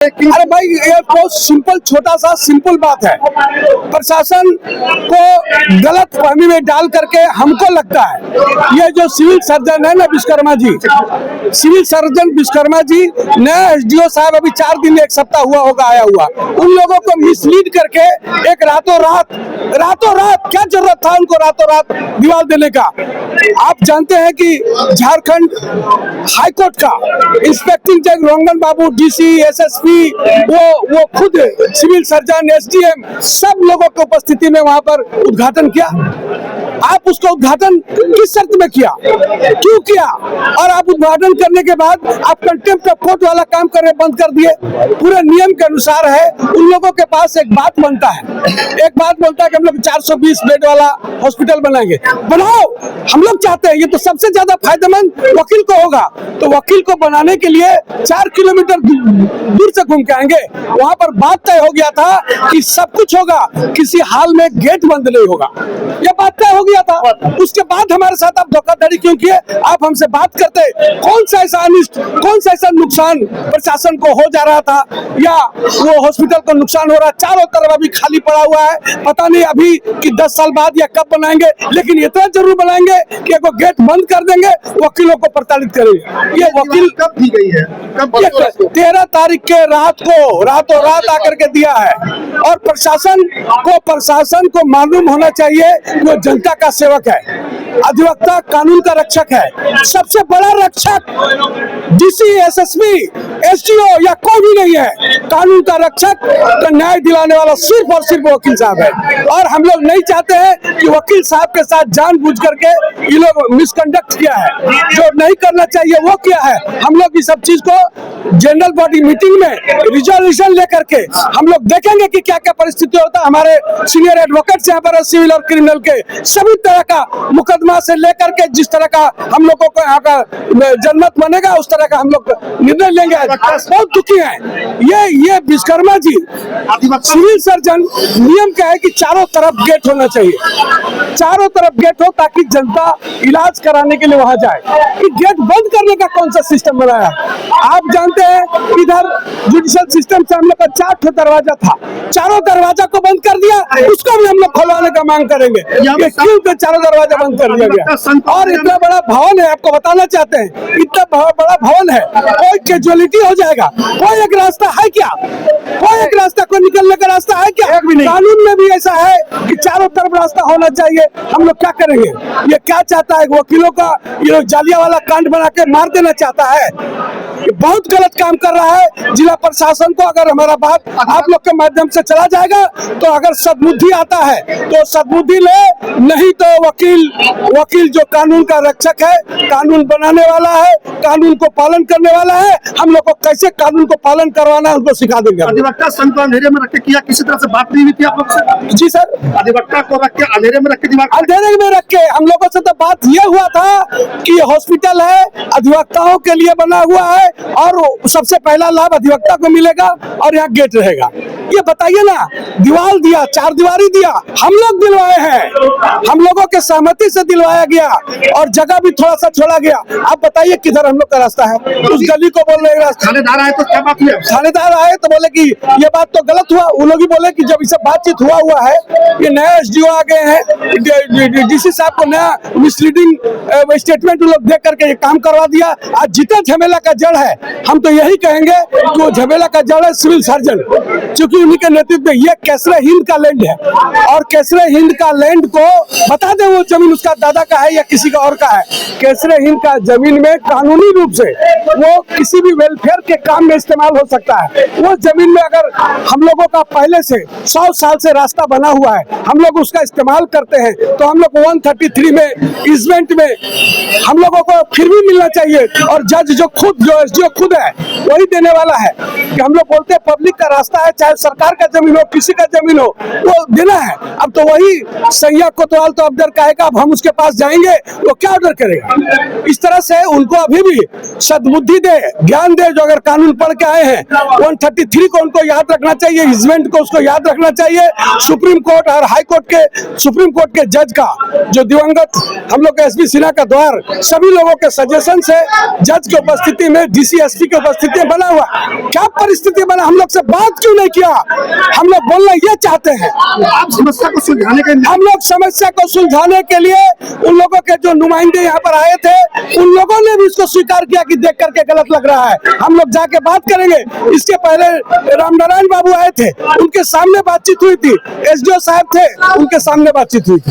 अरे भाई, ये बहुत सिंपल, छोटा सा सिंपल बात है। प्रशासन को गलत फहमी में डाल करके हमको लगता है ये जो सिविल सर्जन है ना विश्वकर्मा जी, सिविल सर्जन विश्वकर्मा जी ने एसडीओ साहब अभी 4 दिन 1 सप्ताह हुआ होगा आया हुआ, उन लोगों को मिसलीड करके एक रातों रात क्या जरूरत था उनको रातों रात दीवार देने का। आप जानते हैं कि झारखंड हाईकोर्ट का इंस्पेक्टिंग जज रंगन बाबू, डीसी, एसएसपी, वो खुद सिविल सर्जन, एसडीएम सब लोगों की उपस्थिति में वहां पर उद्घाटन किया। आप उसका उद्घाटन किस शर्त में किया, क्यों किया? और आप उद्घाटन करने के बाद आप कंटेम्प्ट ऑफ कोर्ट वाला काम करने बंद कर दिए। पूरे नियम के अनुसार है, उन लोगों के पास एक बात बनता है कि हम लोग 420 बेड वाला हॉस्पिटल बनाएंगे। बनाओ, हम लोग चाहते हैं, ये तो सबसे ज्यादा फायदेमंद वकील को होगा। तो वकील को बनाने के लिए 4 किलोमीटर दूर से घूम के आएंगे। वहां पर बात तय हो गया था कि सब कुछ होगा, किसी हाल में गेट बंद नहीं होगा, यह बात तय हो गया था। उसके बाद हमारे साथ आप धोखाधड़ी क्यों किए? आप हमसे बात करते, कौन सा ऐसा नुकसान प्रशासन को हो जा रहा था या वो हॉस्पिटल को नुकसान हो रहा है? चारों तरफ अभी खाली पड़ा हुआ है, पता नहीं अभी कि 10 साल बाद या कब बनाएंगे, लेकिन इतना जरूर बनाएंगे कि एक गेट बंद कर देंगे, वकीलों को प्रताड़ित करेंगे। ये वकील कब दी गई है? 13 तारीख के रातों रात आकर के दिया है। और प्रशासन को मालूम होना चाहिए वो जनता का सेवक है, अधिवक्ता कानून का रक्षक है। सबसे बड़ा रक्षक डीसी, एसएसपी, एसडीओ या कोई भी नहीं है। कानून का रक्षक तो न्याय दिलाने वाला सिर्फ और सिर्फ वकील साहब है। और हम लोग नहीं चाहते हैं कि वकील साहब के साथ जानबूझ करके ये लोग मिसकंडक्ट किया है, जो नहीं करना चाहिए वो किया है। हम लोग इस सब चीज को जनरल बॉडी मीटिंग में रिजोल्यूशन लेकर के हम लोग देखेंगे कि क्या क्या परिस्थिति होता है। हमारे सीनियर एडवोकेट्स यहाँ पर सिविल और क्रिमिनल के सभी तरह का मुकदमा से लेकर के जिस तरह का हम लोगों को यहाँ का जनमत बनेगा उस तरह का हम लोग निर्णय लेंगे। बहुत दुखी है ये विश्वकर्मा जी सिविल सर्जन। नियम क्या है कि चारों तरफ गेट होना चाहिए, चारों तरफ गेट हो ताकि जनता इलाज कराने के लिए वहां जाए। कि गेट बंद करने का कौन सा सिस्टम बनाया? आप जानते हैं इधर जुडिशियल सिस्टम से हम लोग का 4 ठो दरवाजा था, चारों दरवाजा को बंद कर दिया, उसको भी हम लोग खोलवाने का मांग करेंगे। ये क्यों तो चारों दरवाजा बंद कर दिया गया? और इतना बड़ा भवन है, आपको बताना चाहते हैं, इतना बड़ा भवन है, कोई कैजुअलिटी हो जाएगा, कोई एक रास्ता है क्या? कोई एक रास्ता को निकलने का रास्ता है क्या? कानून में भी ऐसा है कि चारों तरफ रास्ता होना चाहिए। हम लोग क्या करेंगे? ये क्या चाहता है? वकीलों का ये लोग जालियावाला कांड बना के मार देना चाहता है। ये बहुत गलत काम कर रहा है। जिला प्रशासन को अगर हमारा बात आप लोग के माध्यम से चला जाएगा तो अगर सद्बुद्धि आता है तो सद्बुद्धि ले, नहीं तो वकील जो कानून का रक्षक है, कानून बनाने वाला है, कानून को पालन करने वाला है, हम लोग को कैसे कानून को पालन करवाना है उनको सिखा देंगे। अधिवक्ता संघ को अंधेरे में रख के किया, किसी तरह से बात नहीं हुई थी आप लोग से? जी सर, अधिवक्ता को रख के अंधेरे में रख के अंधेरे में रख के हम लोगों से तो बात ये हुआ था कि हॉस्पिटल है, अधिवक्ताओं के लिए बना हुआ है और सबसे पहला लाभ अधिवक्ता को मिलेगा और यहाँ गेट रहेगा। ये बताइए ना, दीवार दिया, 4 दीवारी दिया, हम लोग दिलवाए हैं, हम लोगों के सहमति से दिलवाया गया और जगह भी थोड़ा सा छोड़ा गया। आप बताइए किधर हम लोग का रास्ता है? उस गली को बोल रहे थानेदार आए तो क्या बात हुई? थानेदार आए तो बोले कि ये बात तो गलत हुआ। वो लोग ही बोले कि जब इसे बातचीत हुआ है, ये नया एसडीओ आ गए हैं, डीसी साहब को नया मिसलीडिंग स्टेटमेंट लोग दे करके ये काम करवा दिया। आज जितना झमेला का जड़ है, हम तो यही कहेंगे कि वो झमेला का जड़ है सिविल सर्जन, क्योंकि उन्हीं के नेतृत्व में ये केसरे हिंद का लैंड है और केसरे हिंद का लैंड को बता दे वो जमीन उसका दादा का है या किसी का और का है। केसरे हिंद का जमीन में कानूनी रूप से वो किसी भी वेलफेयर के काम में इस्तेमाल हो सकता है। वो जमीन में अगर हम लोगों का पहले से 100 साल से रास्ता बना हुआ है, हम लोग उसका इस्तेमाल करते हैं, तो हम लोग 133 में इजमेंट में हम लोगों को फिर भी मिलना चाहिए। और जज जो एसडीओ खुद है वही देने वाला है कि हम लोग बोलते हैं पब्लिक का रास्ता है, चाहे चाहे सरकार का जमीन हो, किसी का जमीन हो, वो देना है। अब तो वही सैयद कोतवाल तो ऑर्डर कहेगा, अब हम उसके पास जाएंगे तो क्या ऑर्डर करेगा? इस तरह से उनको अभी भी सद्बुद्धि दे, ज्ञान दे। जो अगर कानून पढ़ के आए हैं 133 को उनको याद रखना चाहिए, हिजमेंट को उसको याद रखना चाहिए। सुप्रीम कोर्ट और हाई कोर्ट के, सुप्रीम कोर्ट के जज का जो दिवंगत हम लोग एसपी सिन्हा का द्वार सभी लोगों के सजेशन से जज की उपस्थिति में, डीसी एसपी की उपस्थिति में बना हुआ। क्या परिस्थिति बना? हम लोग से बात क्यों नहीं किया? हम लोग बोलना ये चाहते हैं। आप समस्या को सुलझाने के हम लोग समस्या को सुलझाने के लिए उन लोगों के जो नुमाइंदे यहाँ पर आए थे, उन लोगों ने भी इसको स्वीकार किया कि देख करके गलत लग रहा है, हम लोग जाके बात करेंगे। इसके पहले रामनारायण बाबू आए थे, उनके सामने बातचीत हुई थी। एसडीओ साहब थे, उनके सामने बातचीत हुई थी।